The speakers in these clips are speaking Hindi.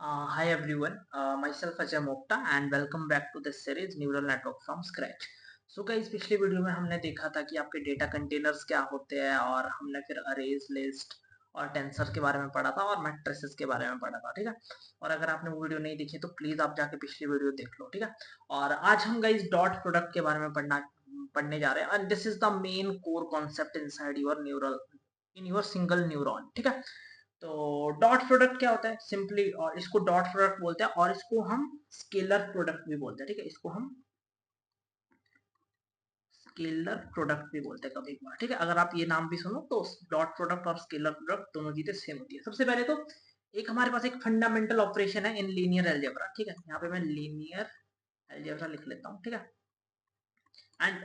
Hi everyone, myself Ajay Mokta and welcome back to this series Neural Network from Scratch. So guys, पिछली वीडियो में हमने देखा था कि आपके डेटा कंटेनर्स क्या होते हैं और हमने फिर अरेज लिस्ट और टेंसर के बारे में पढ़ा था और मैट्रिसेस के बारे में पढ़ा था, ठीक है। और अगर आपने वो वीडियो नहीं देखी तो प्लीज आप जाके पिछली वीडियो देख लो, ठीक है। और आज हम गाइस डॉट प्रोडक्ट के बारे में पढ़ने जा रहे हैं and this is the main core concept inside your neural in your single neuron, ठीक है। तो डॉट प्रोडक्ट क्या होता है सिंपली, और इसको डॉट प्रोडक्ट बोलते हैं और इसको हम स्केलर प्रोडक्ट भी बोलते हैं, ठीक है। इसको हम स्केलर प्रोडक्ट भी बोलते हैं कभी कभार, ठीक है। अगर आप ये नाम भी सुनो तो डॉट प्रोडक्ट और स्केलर प्रोडक्ट दोनों चीजें सेम होती है। सबसे पहले तो एक हमारे पास एक फंडामेंटल ऑपरेशन है इन लीनियर अलजेब्रा, ठीक है। यहाँ पे मैं लीनियर अलजेब्रा लिख लेता हूँ, ठीक है। एंड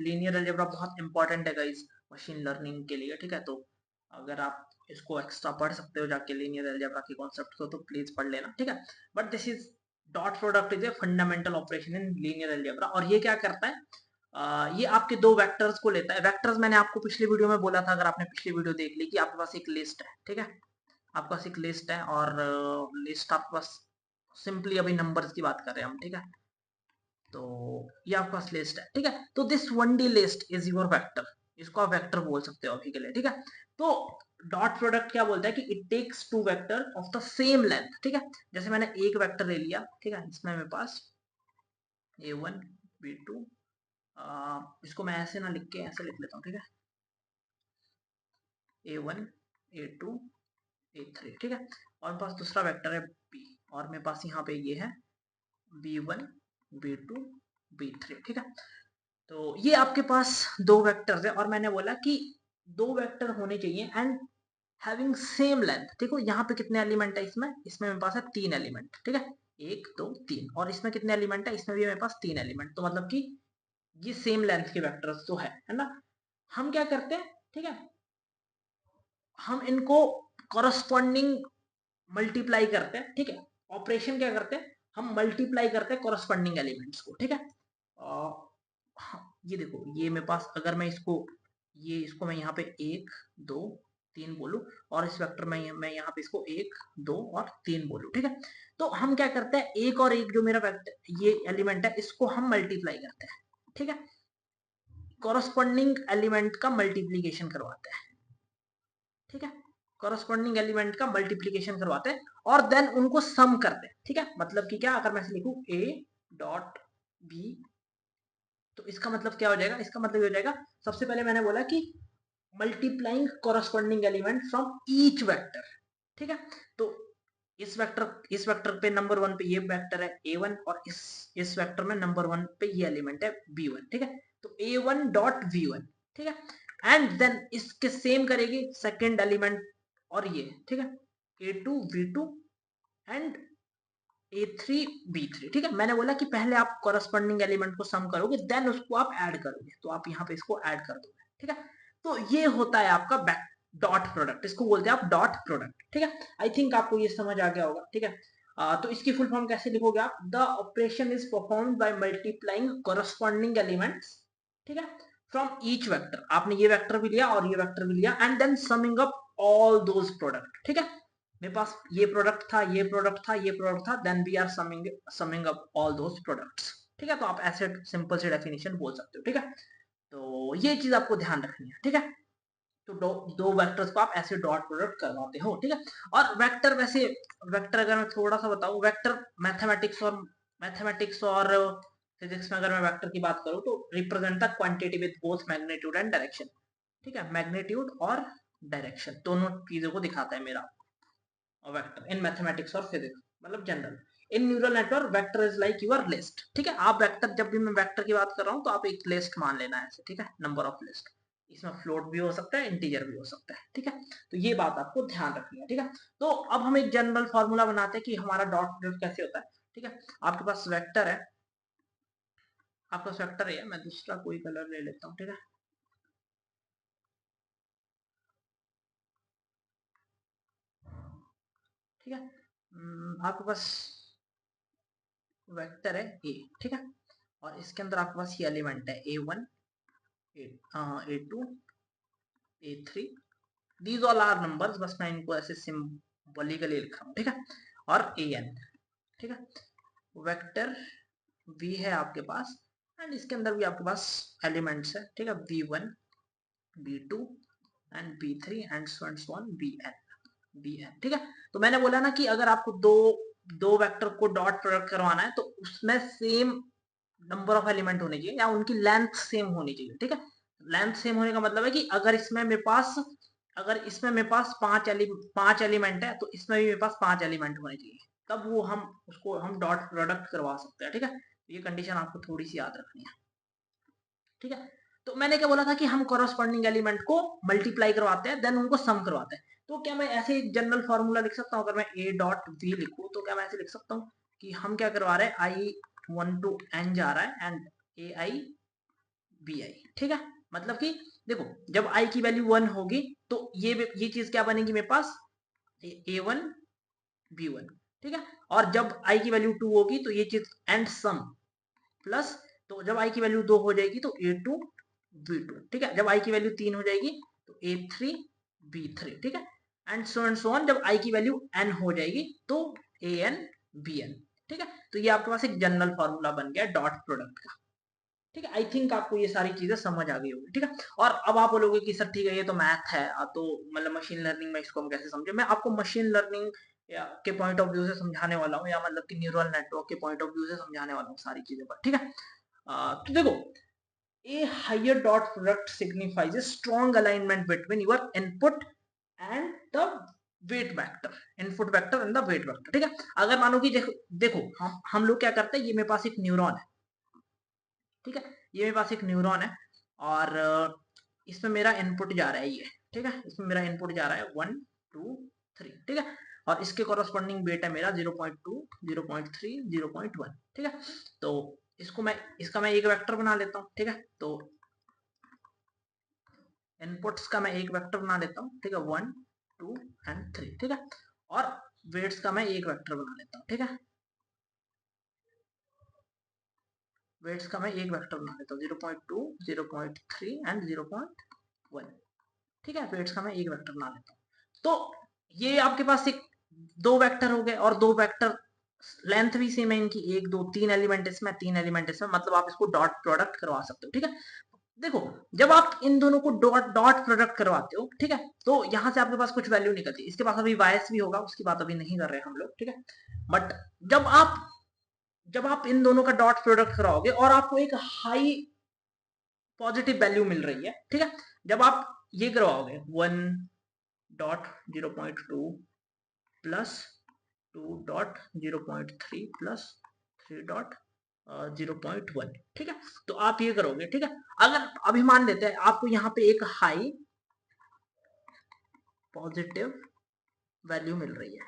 लीनियर अलजेब्रा बहुत इंपॉर्टेंट है गाइस मशीन लर्निंग के लिए, ठीक है। तो अगर आप इसको एक्स्ट्रा पढ़ सकते हो जाके लीनियर अलजेब्रा के कॉन्सेप्ट को, तो प्लीज पढ़ लेना, ठीक है। But this is dot product is a fundamental operation in linear algebra. और ये क्या करता है, ये आपके दो वेक्टर्स को लेता है। वेक्टर्स मैंने आपको पिछली वीडियो में बोला था, अगर आपने पिछली वीडियो देख ली, कि आपके पास एक लिस्ट है, ठीक है। आपके पास एक लिस्ट है और लिस्ट आपके पास सिंपली अभी नंबर्स की बात कर रहे हैं हम, ठीक है। तो ये आपके पास लिस्ट है, ठीक है। तो this one D list is your vector, इसको आप वेक्टर बोल सकते हो अभी के लिए, ठीक है। तो डॉट प्रोडक्ट क्या बोलता है कि it takes two vector of the same length, ठीक है। जैसे मैंने एक वेक्टर ले लिया, ठीक है, इसमें मेरे पास a1 b2, इसको मैं ऐसे ना लिख के ऐसे लिख लेता हूँ, ठीक है। a1 a2 a3, ठीक है। और मेरे पास दूसरा वेक्टर है b, और मेरे पास यहाँ पे ये है b1 b2 b3, ठीक है। तो ये आपके पास दो वेक्टर्स है और मैंने बोला कि दो वेक्टर होने चाहिए एंड हैविंग सेम लेंथ। देखो यहाँ पे कितने एलिमेंट है, इसमें इसमें मेरे पास है 3 एलिमेंट, ठीक है। 1 2 3। और इसमें कितने एलिमेंट है, इसमें भी मेरे पास 3 एलिमेंट। तो मतलब कि ये सेम लेंथ के वेक्टर्स तो है ना। हम क्या करते हैं, ठीक है, हम इनको कॉरस्पॉन्डिंग मल्टीप्लाई करते हैं, ठीक है। ऑपरेशन क्या करते हैं, हम मल्टीप्लाई करते हैं कॉरस्पॉन्डिंग एलिमेंट्स को, ठीक है। ये देखो, ये मेरे पास अगर मैं इसको ये इसको मैं यहाँ पे 1 2 3 बोलूं, और इस वेक्टर में मैं यहाँ पे इसको 1 2 और 3 बोलूं, ठीक है। तो हम क्या करते हैं, एक और एक जो मेरा वेक्टर ये एलिमेंट है, इसको हम मल्टीप्लाई करते हैं, ठीक है। कॉरस्पॉन्डिंग एलिमेंट का मल्टीप्लीकेशन करवाते हैं, ठीक है। कॉरस्पॉन्डिंग एलिमेंट का मल्टीप्लीकेशन करवाते हैं और देन उनको सम करते हैं, ठीक है। मतलब कि क्या, अगर मैं लिखूं a डॉट b, तो इसका मतलब क्या हो जाएगा, इसका मतलब ये हो जाएगा, सबसे पहले मैंने बोला कि multiplying corresponding element from each vector, ठीक है। तो इस वेक्टर पे नंबर 1 पे ये वेक्टर है a1, और इस वेक्टर में नंबर 1 पे ये एलिमेंट है b1, ठीक है। तो a1 डॉट b1, ठीक है। एंड देन इसके सेम करेगी सेकंड एलिमेंट और ये, ठीक है, a2 b2 and a3 b3, ठीक है। मैंने बोला कि पहले आप कॉरस्पॉन्डिंग एलिमेंट को सम करोगे, देन उसको आप ऐड करोगे, तो आप यहाँ पे इसको ऐड कर दोगे, ठीक है। तो ये होता है आपका डॉट प्रोडक्ट, इसको बोलते हैं आप डॉट प्रोडक्ट, ठीक है। आई थिंक आपको ये समझ आ गया होगा, ठीक है। तो इसकी फुल फॉर्म कैसे लिखोगे आप, the operation is performed by multiplying corresponding elements, ठीक है, फ्रॉम ईच वेक्टर। आपने ये वेक्टर भी लिया और ये वेक्टर भी लिया and then summing up all those product, ठीक है। मेरे पास ये प्रोडक्ट था, ये प्रोडक्ट था, ये प्रोडक्ट था, then we are summing up all those products, ठीक है। तो आप ऐसे सिंपल से डेफिनेशन बोल सकते हो, ठीक है। तो ये चीज आपको ध्यान रखनी है, ठीक है। तो दो वेक्टर्स को आप ऐसे डॉट प्रोडक्ट करवाते हो, ठीक है। और वेक्टर वैसे, वेक्टर अगर मैं थोड़ा सा बताऊं, वेक्टर मैथमेटिक्स और फिजिक्स में अगर मैं वेक्टर की बात करूं तो represent the quantity with both magnitude and direction, ठीक है। मैग्नीट्यूड और डायरेक्शन दोनों चीजों को दिखाता है मेरा वेक्टर इन मैथमेटिक्स और फिजिक्स, मतलब general. In neural network vector is like your list, ठीक है। आप वेक्टर, जब भी मैं वेक्टर की बात कर रहा हूँ तो आप एक लिस्ट मान लेना है ऐसे, ठीक है, नंबर ऑफ लिस्ट। इसमें फ्लोट भी हो सकता है, इंटीजर भी हो सकता है, ठीक है। तो ये बात आपको ध्यान रखनी है, ठीक है। तो अब हम एक जनरल फॉर्मूला बनाते हैं कि हमारा डॉट प्रोडक्ट कैसे होता है, ठीक है। आपके पास वेक्टर है, आपका वेक्टर है, मैं दूसरा कोई कलर ले लेता हूँ, ठीक है। ठीक है, आपके पास वेक्टर है ए, ठीक है। और इसके अंदर आपके पास ये एलिमेंट है a1 a2 a3, these all are numbers. बस मैं इनको ऐसे वली के लिए लिख रहा हूँ, ठीक है, और an, ठीक है। वेक्टर v है आपके पास, एंड इसके अंदर भी आपके पास एलिमेंट्स है, ठीक है, v1 v2 and v3 and so on vn, ठीक है। तो मैंने बोला ना कि अगर आपको दो दो वेक्टर को डॉट प्रोडक्ट करवाना है तो उसमें सेम नंबर ऑफ एलिमेंट होने चाहिए या उनकी लेंथ सेम होनी चाहिए, ठीक है। लेंथ सेम होने का मतलब है कि अगर इसमें मेरे पास पांच एलिमेंट है तो इसमें भी मेरे पास 5 एलिमेंट होने चाहिए, तब वो हम डॉट प्रोडक्ट करवा सकते हैं, ठीक है। ये कंडीशन आपको थोड़ी सी याद रखनी है, ठीक है। तो मैंने क्या बोला था कि हम कॉरस्पॉन्डिंग एलिमेंट को मल्टीप्लाई करवाते हैं, देन उनको सम करवाते हैं। तो क्या मैं ऐसे एक जनरल फॉर्मूला लिख सकता हूँ? अगर मैं a डॉट v लिखूं तो क्या मैं ऐसे लिख सकता हूँ कि हम क्या करवा रहे हैं, i1 टू n जा रहा है एंड ai bi, ठीक है। मतलब कि देखो, जब i की वैल्यू 1 होगी तो ये चीज क्या बनेगी मेरे पास, a1 b1, ठीक है। और जब i की वैल्यू 2 होगी तो ये चीज एंड सम प्लस, तो जब i की वैल्यू 2 हो जाएगी तो a2 b2, ठीक है। जब i की वैल्यू 3 हो जाएगी तो a3 b3, ठीक है। एंड सो ऑन, जब i की वैल्यू n हो जाएगी तो an bn, ठीक है। तो ये आपके पास एक जनरल फॉर्मूला बन गया डॉट प्रोडक्ट का, ठीक है। आई थिंक आपको ये सारी चीजें समझ आ गई होगी, ठीक है। और अब आप बोलोगे कि सर ठीक है ये तो मैथ है, तो मतलब मशीन लर्निंग में इसको हम कैसे समझे? मैं आपको मशीन लर्निंग के पॉइंट ऑफ व्यू से समझाने वाला हूँ, या मतलब कि न्यूरल नेटवर्क के पॉइंट ऑफ व्यू से समझाने वाला हूँ सारी चीजें पर, ठीक है। तो देखो, a higher dot product signifies a strong alignment between your input and the weight vector, input vector and the weight vector, ठीक है। अगर मानो कि देखो हम लोग क्या करते हैं, ये मेरे पास एक न्यूरॉन है, ठीक है, ये मेरे पास एक न्यूरॉन है और इसमें मेरा इनपुट जा रहा है ये, ठीक है, इसमें मेरा इनपुट जा रहा है 1 2 3, ठीक है। और इसके कॉरस्पॉन्डिंग वेट है मेरा 0.2 0.3 0.1, ठीक है। तो इसका मैं एक वेक्टर बना लेता हूँ, ठीक है। तो इनपुट्स का मैं एक वेक्टर बना लेता हूँ, ठीक है, 1 2 एंड 3, ठीक है। और वेट्स का मैं एक वेक्टर बना लेता हूँ, ठीक है। वेट्स का मैं एक वेक्टर बना लेता हूँ 0.2 0.3 एंड 0.1, ठीक है। वेट्स का मैं एक वेक्टर बना लेता हूँ। तो ये आपके पास एक दो वेक्टर हो गए, और दो वेक्टर लेंथ भी सेम है इनकी, एक दो तीन एलिमेंट इसमें, तीन एलिमेंट इसमें, मतलब आप इसको डॉट प्रोडक्ट करवा सकते हो, ठीक है। देखो, जब आप इन दोनों को डॉट डॉट प्रोडक्ट करवाते हो, ठीक है, तो यहां से आपके पास कुछ वैल्यू निकलती है। इसके पास अभी वायस भी होगा, उसकी बात अभी नहीं कर रहे हम लोग, ठीक है। बट जब आप जब आप इन दोनों का डॉट प्रोडक्ट कराओगे और आपको एक हाई पॉजिटिव वैल्यू मिल रही है, ठीक है, जब आप ये करवाओगे 1 dot 0.2 plus 2 dot 0.3 plus 3 dot 0.1, ठीक है। तो आप ये करोगे, ठीक है। अगर अभी मान लेते हैं आपको यहाँ पे एक हाई पॉजिटिव वैल्यू मिल रही है,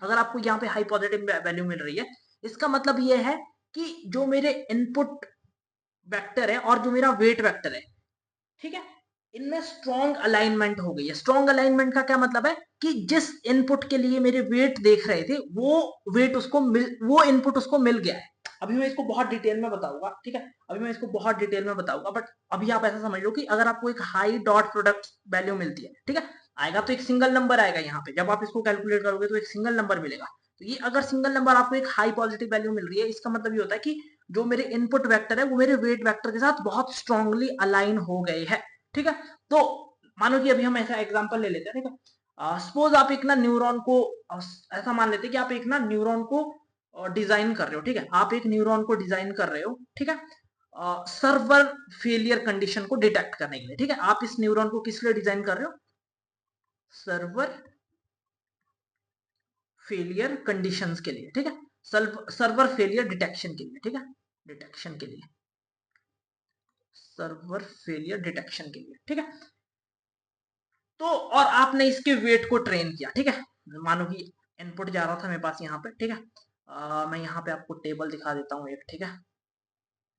अगर आपको यहाँ पे हाई पॉजिटिव वैल्यू मिल रही है, इसका मतलब ये है कि जो मेरे इनपुट वेक्टर है और जो मेरा वेट वेक्टर है, ठीक है, इनमें स्ट्रॉन्ग अलाइनमेंट हो गई है। स्ट्रॉन्ग अलाइनमेंट का क्या मतलब है कि जिस इनपुट के लिए मेरे वेट देख रहे थे वो इनपुट उसको मिल गया है। अभी मैं इसको बहुत डिटेल में बताऊंगा, ठीक है, अभी मैं इसको बहुत डिटेल में बताऊंगा, बट अभी आप ऐसा समझ लो कि अगर आपको एक हाई डॉट प्रोडक्ट वैल्यू मिलती है, ठीक है, आएगा तो एक सिंगल नंबर आएगा यहाँ पे, जब आप इसको कैलकुलेट करोगे तो एक सिंगल नंबर मिलेगा। तो ये अगर सिंगल नंबर आपको एक हाई पॉजिटिव वैल्यू मिल रही है, इसका मतलब ये होता है कि जो मेरे इनपुट वेक्टर है वो मेरे वेट वेक्टर के साथ बहुत स्ट्रांगली अलाइन हो गए हैं, ठीक है। तो मानो कि अभी हम ऐसा एग्जांपल ले लेते हैं, ठीक है। सपोज आप एक ना न्यूरॉन को ऐसा मान लेते हैं कि आप एक ना न्यूरॉन को डिजाइन कर रहे हो, ठीक है, आप एक न्यूरॉन को डिजाइन कर रहे हो, ठीक है, सर्वर फेलियर कंडीशन को डिटेक्ट करने के लिए, ठीक है। आप इस न्यूरॉन को किस लिए डिजाइन कर रहे हो? सर्वर फेलियर कंडीशंस के लिए, ठीक है, सर्वर फेलियर डिटेक्शन के लिए, ठीक है, डिटेक्शन के लिए, सर्वर फेलियर डिटेक्शन के लिए, ठीक है। तो और आपने इसके वेट को ट्रेन किया, ठीक है, मानो कि इनपुट जा रहा था मेरे पास यहाँ पे, ठीक है। मैं यहाँ पे आपको टेबल दिखा देता हूँ एक, ठीक है।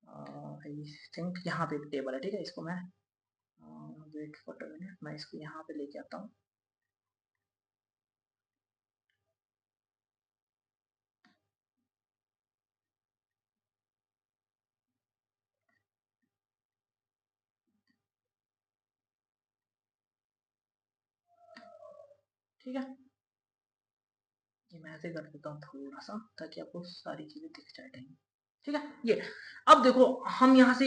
आई थिंक यहाँ पे एक टेबल है, ठीक है, इसको मैं वेट फॉर अ मिनट, मैं इसको यहाँ पे लेके आता हूँ, ठीक है। मैं ऐसे कर देता हूँ थोड़ा सा ताकि आपको सारी चीजें दिख जाए टाइम। ठीक है, ये अब देखो हम यहाँ से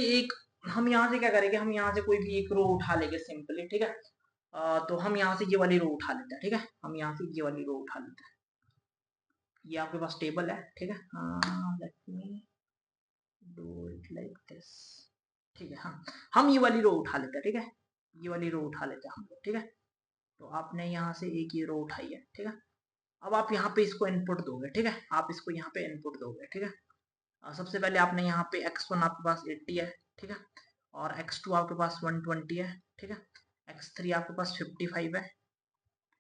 क्या करेंगे, हम यहाँ से कोई भी एक रो उठा लेंगे सिंपली। ठीक है, तो हम यहाँ से ये वाली रो उठा लेते हैं। ठीक है, हम यहाँ से ये वाली रो उठा लेते हैं। ये आपके पास टेबल है। ठीक है, let me do it like this. ठीक है, हाँ, हम ये वाली रो उठा लेते हैं। ठीक है, ये वाली रो उठा लेते हैं हम लोग। ठीक है, तो आपने यहाँ से एक ये रो उठाई है। ठीक है, अब आप यहाँ पे इसको इनपुट दोगे। ठीक है, आप इसको यहाँ पे इनपुट दोगे। ठीक है, सबसे पहले आपने यहाँ पे x1 आपके पास 80 है। ठीक है, और x2 आपके पास 120 है। ठीक है, x3 आपके पास 55 है।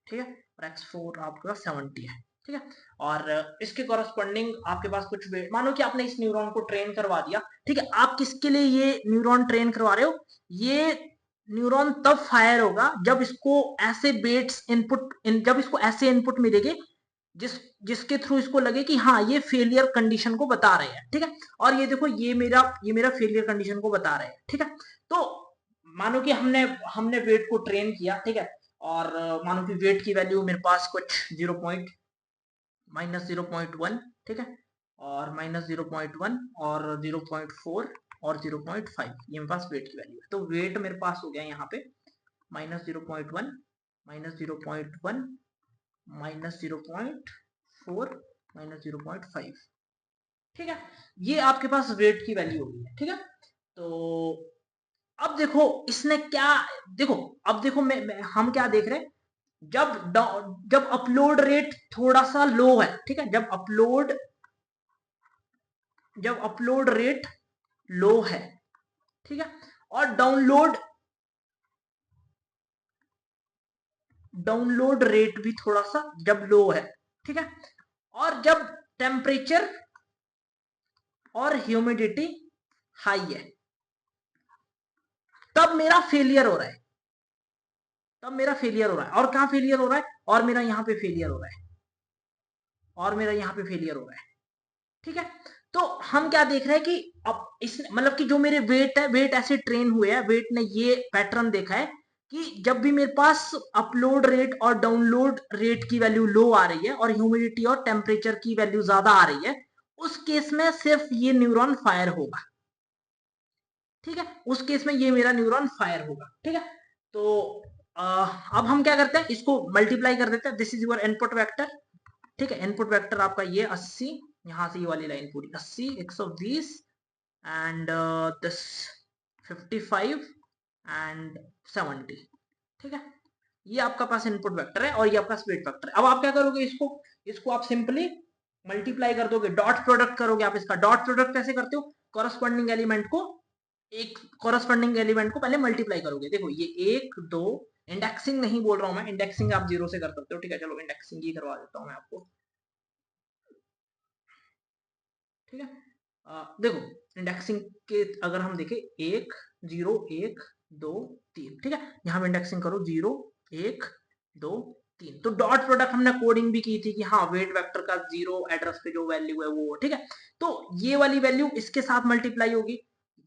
ठीक है, और x4 आपके पास 70 है। ठीक है, और इसके कॉरस्पॉन्डिंग आपके पास कुछ वेट, मानो कि आपने इस न्यूरॉन को ट्रेन करवा दिया। ठीक है, आप किसके लिए ये न्यूरॉन ट्रेन करवा रहे हो, ये न्यूरॉन तब फायर होगा जब इसको ऐसे वेट्स इनपुट जब इसको ऐसे इनपुट मिलेगी जिसके थ्रू इसको लगे कि हाँ ये फेलियर कंडीशन को बता रहे हैं। ठीक है, और ये देखो ये मेरा फेलियर कंडीशन को बता रहे हैं। ठीक है, तो मानो कि हमने हमने वेट को ट्रेन किया। ठीक है, और मानो कि वेट की वैल्यू मेरे पास कुछ -0.1। ठीक है, और -0.1 और 0.4 और 0.5 ये मेरे पास वेट की वैल्यू है। तो वेट मेरे पास हो गया यहाँ पे -0.1 -0.1 -0.4 -0.5। ठीक है, ये आपके पास वेट की वैल्यू होगी। ठीक है, तो अब देखो इसने क्या, देखो अब देखो हम क्या देख रहे हैं, जब अपलोड रेट थोड़ा सा लो है। ठीक है, जब अपलोड रेट लो है। ठीक है, और डाउनलोड रेट भी थोड़ा सा जब लो है। ठीक है, और जब टेम्परेचर और ह्यूमिडिटी हाई है, तब मेरा फेलियर हो रहा है। और कहां फेलियर हो रहा है, और मेरा यहाँ पे फेलियर हो रहा है। ठीक है, तो हम क्या देख रहे हैं कि अब इस मतलब कि जो मेरे वेट है, वेट ऐसे ट्रेन हुए हैं, वेट ने ये पैटर्न देखा है कि जब भी मेरे पास अपलोड रेट और डाउनलोड रेट की वैल्यू लो आ रही है और ह्यूमिडिटी और टेम्परेचर की वैल्यू ज्यादा आ रही है, उस केस में सिर्फ ये न्यूरॉन फायर होगा। ठीक है, उस केस में ये मेरा न्यूरॉन फायर होगा। ठीक है, तो अब हम क्या करते हैं, इसको मल्टीप्लाई कर देते हैं। This is your input vector. ठीक है, इनपुट वेक्टर आपका ये 80, यहां से ये वाली लाइन पूरी 80 120 एंड दिस 55 एंड 70। ठीक है, ये आपका पास इनपुट वेक्टर है और ये आपका वेट वेक्टर है। अब आप क्या करोगे, इसको आप सिंपली मल्टीप्लाई कर दोगे, डॉट प्रोडक्ट करोगे। आप इसका डॉट प्रोडक्ट कैसे करते हो, कॉरस्पॉन्डिंग एलिमेंट को पहले मल्टीप्लाई करोगे। देखो ये 1 2, इंडेक्सिंग नहीं बोल रहा हूं मैं, इंडेक्सिंग आप 0 से कर सकते हो। ठीक है, चलो इंडेक्सिंग ही करवा देता हूं मैं आपको। ठीक है, देखो इंडेक्सिंग के अगर हम देखें 1 0 1 2 3। ठीक है, यहां पे इंडेक्सिंग करो 0 1 2 3। तो डॉट प्रोडक्ट हमने कोडिंग भी की थी कि हाँ वेट वेक्टर का 0 एड्रेस पे जो वैल्यू है वो। ठीक है, तो ये वाली वैल्यू इसके साथ मल्टीप्लाई होगी।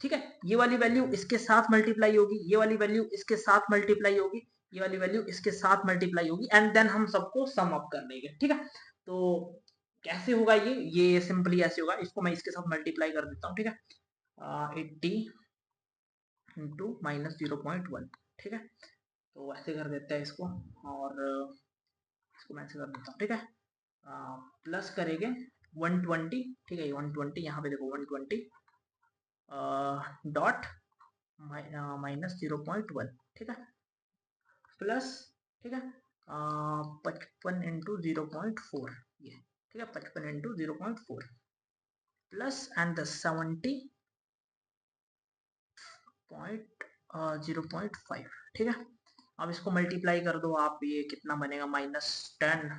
ठीक है, ये वाली वैल्यू इसके साथ मल्टीप्लाई होगी, ये वाली वैल्यू इसके साथ मल्टीप्लाई होगी, ये वाली वैल्यू इसके साथ मल्टीप्लाई होगी, एंड देन हम सबको सम अप कर लेंगे। ठीक है, तो कैसे होगा ये सिंपली ऐसे होगा, इसको मैं इसके साथ मल्टीप्लाई कर देता हूँ। ठीक है, 80 इंटू -0.1। ठीक है, तो ऐसे कर देते हैं इसको, और इसको मैं ऐसे कर देता हूँ। ठीक है, प्लस करेंगे 120। ठीक है, 120 यहाँ पे देखो 120 डॉट -0.1। ठीक है, प्लस, ठीक है, 55 इंटू 0.4 ये। ठीक है, 55 इंटू 0.4 प्लस एंड द 70.0.5। ठीक है, अब इसको मल्टीप्लाई कर दो आप, ये कितना बनेगा -10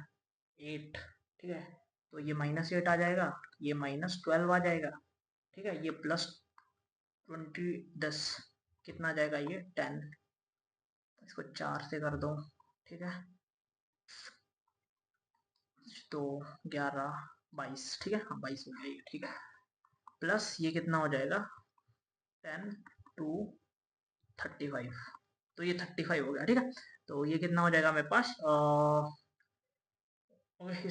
8। ठीक है, तो ये -8 आ जाएगा, ये -12 आ जाएगा। ठीक है, ये +20 10 कितना आ जाएगा, ये 10। इसको 4 से कर दो। ठीक है, तो 11 22। ठीक है, हाँ 22 हो गया ये। ठीक है, प्लस ये कितना हो जाएगा 10 टू 35। तो ये 35 हो गया। ठीक है, तो ये कितना हो जाएगा मेरे पास ओके,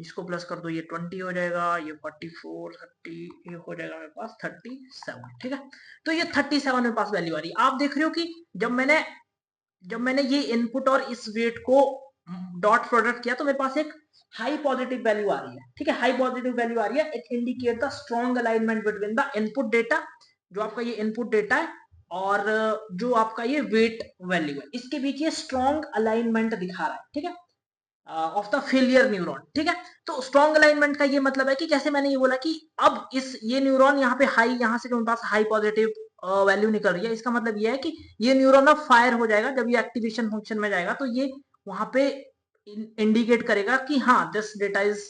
इसको प्लस कर दो, ये 20 हो जाएगा, ये 44 30, ये हो जाएगा मेरे पास 37। ठीक है, तो ये 37 मेरे पास वैल्यू आ रही है। आप देख रहे हो कि जब मैंने ये इनपुट और इस वेट को डॉट प्रोडक्ट किया तो मेरे पास एक हाई पॉजिटिव वैल्यू आ रही है। ठीक है, हाई पॉजिटिव वैल्यू आ रही है। It indicate the strong alignment between the input data, जो आपका ये इनपुट डेटा है, और जो आपका ये वेट वैल्यू है, इसके बीच ये स्ट्रॉन्ग अलाइनमेंट दिखा रहा है। ठीक है, ऑफ द फेलियर न्यूरॉन। ठीक है, तो स्ट्रॉन्ग अलाइनमेंट का ये मतलब है कि जैसे मैंने ये बोला कि अब ये न्यूरॉन यहाँ पे हाई, यहाँ से जो मेरे पास हाई पॉजिटिव वैल्यू निकल रही है, इसका मतलब ये है कि ये न्यूरॉन अब फायर हो जाएगा। जब ये एक्टिवेशन फंक्शन में जाएगा तो ये वहां पे इंडिकेट करेगा कि हाँ, this data is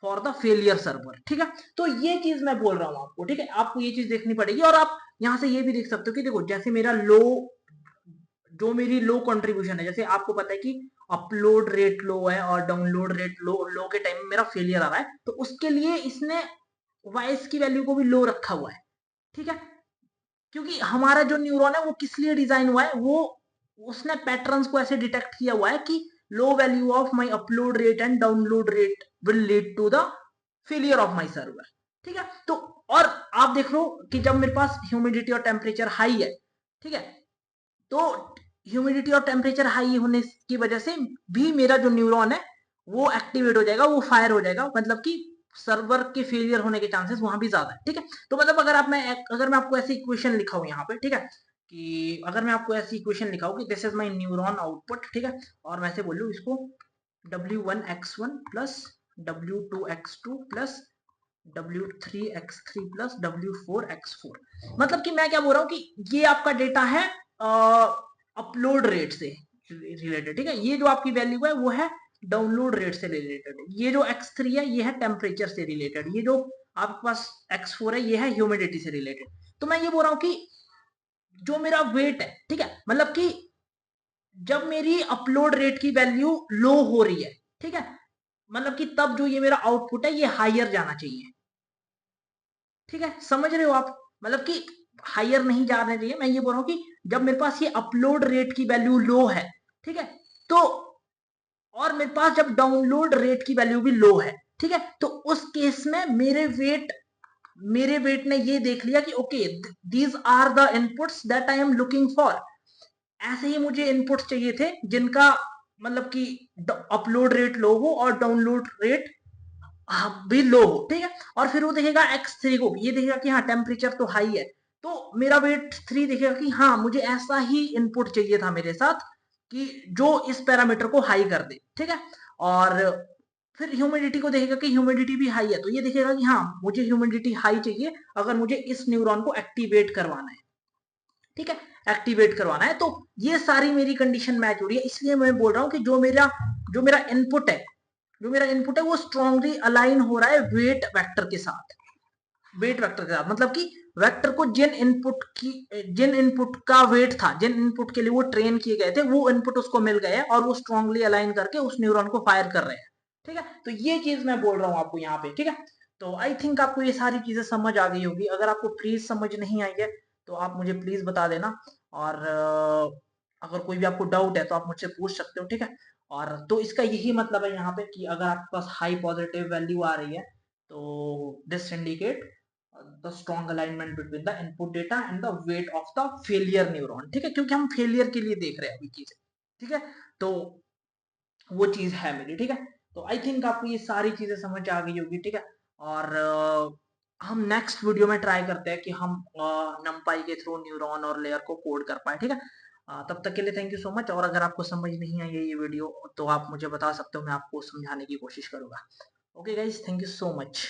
for the failure server. ठीक है, तो ये चीज मैं बोल रहा हूँ आपको। ठीक है, आपको ये चीज देखनी पड़ेगी। और आप यहाँ से ये भी देख सकते हो कि देखो, जैसे मेरा जो मेरी लो कंट्रीब्यूशन है, जैसे आपको पता है कि अपलोड रेट लो है और डाउनलोड रेट लो के टाइम में मेरा फेलियर आ रहा है, तो उसके लिए इसने वॉइस की वैल्यू को भी लो रखा हुआ है। ठीक है, क्योंकि हमारा जो न्यूरॉन है वो किस लिए डिजाइन हुआ है, वो उसने पैटर्न्स को ऐसे डिटेक्ट किया हुआ है कि low value of my upload rate and download rate will lead to the failure of my server. ठीक है, तो और आप देख लो कि जब मेरे पास ह्यूमिडिटी और टेम्परेचर हाई है, ठीक है, तो ह्यूमिडिटी और टेम्परेचर हाई होने की वजह से भी मेरा जो न्यूरॉन है वो एक्टिवेट हो जाएगा, वो फायर हो जाएगा, मतलब कि सर्वर के फेलियर होने के चांसेस वहां भी ज्यादा है। ठीक है, तो मतलब अगर मैं आपको ऐसी इक्वेशन लिखाऊं यहाँ पे, ठीक है, कि अगर मैं आपको ऐसी इक्वेशन लिखाऊं कि this is my neuron output, ठीक है, और मैं ऐसे बोलूं इसको W1x1 plus W2x2 plus W3x3 plus W4x4, मतलब कि मैं क्या बोल रहा हूँ कि ये आपका डेटा है अपलोड रेट से रिलेटेड। ठीक है, ये जो आपकी वैल्यू है वो है डाउनलोड रेट से रिलेटेड, ये जो x3 है ये है टेम्परेचर से रिलेटेड, ये जो आपके पास x4 है ये है ह्यूमिडिटी से रिलेटेड। तो मैं ये बोल रहा हूँ कि जो मेरा वेट है, ठीक है, मतलब कि जब मेरी अपलोड रेट की वैल्यू लो हो रही है, ठीक है, मतलब कि तब जो ये मेरा आउटपुट है ये हायर जाना चाहिए। ठीक है, समझ रहे हो आप, मतलब कि हायर नहीं जाना चाहिए। मैं ये बोल रहा हूँ कि जब मेरे पास ये अपलोड रेट की वैल्यू लो है, ठीक है, तो और मेरे पास जब डाउनलोड रेट की वैल्यू भी लो है, ठीक है, तो उस केस में मेरे वेट ने ये देख लिया कि okay, these are the inputs that I am looking for. ऐसे ही मुझे इनपुट्स चाहिए थे जिनका मतलब कि अपलोड रेट लो हो और डाउनलोड रेट भी लो हो। ठीक है, और फिर वो देखेगा x3 को, ये देखेगा कि हाँ टेम्परेचर तो हाई है, तो मेरा वेट 3 देखेगा कि हाँ मुझे ऐसा ही इनपुट चाहिए था मेरे साथ कि जो इस पैरामीटर को हाई कर दे। ठीक है, और फिर ह्यूमिडिटी को देखेगा कि ह्यूमिडिटी भी हाई है, तो ये देखेगा कि हाँ मुझे ह्यूमिडिटी हाई चाहिए अगर मुझे इस न्यूरॉन को एक्टिवेट करवाना है। ठीक है, एक्टिवेट करवाना है, तो ये सारी मेरी कंडीशन मैच हो रही है। इसलिए मैं बोल रहा हूँ कि जो मेरा इनपुट है वो स्ट्रांगली अलाइन हो रहा है वेट वेक्टर के साथ। वेट वेक्टर के साथ मतलब कि वेक्टर को जिन इनपुट का वेट था, जिन इनपुट के लिए वो ट्रेन किए गए थे, वो इनपुट उसको मिल गए हैं और वो स्ट्रांगली अलाइन करके उस न्यूरॉन को फायर कर रहे हैं। ठीक है, तो ये चीज मैं बोल रहा हूँ आपको यहाँ पे। ठीक है, तो आई थिंक आपको ये सारी चीजें समझ आ गई होगी। अगर आपको प्लीज समझ नहीं आई है तो आप मुझे प्लीज बता देना, और अगर कोई भी आपको डाउट है तो आप मुझसे पूछ सकते हो। ठीक है, और तो इसका यही मतलब है यहाँ पे कि अगर आपके पास हाई पॉजिटिव वैल्यू आ रही है तो this indicate the strong alignment between the input data and the weight of the failure neuron. ठीक है, क्योंकि हम फेलियर के लिए देख रहे हैं अभी चीजें। ठीक है, तो वो चीज है मेरी। ठीक है, तो आई थिंक आपको ये सारी चीजें समझ आ गई होगी। ठीक है, और हम नेक्स्ट वीडियो में ट्राई करते हैं कि हम नमपाई के थ्रू न्यूरॉन और लेयर को कोड कर पाए। ठीक है, तब तक के लिए थैंक यू सो मच। और अगर आपको समझ नहीं आई है ये वीडियो तो आप मुझे बता सकते हो, मैं आपको समझाने की कोशिश करूंगा। Okay guys, thank you so much.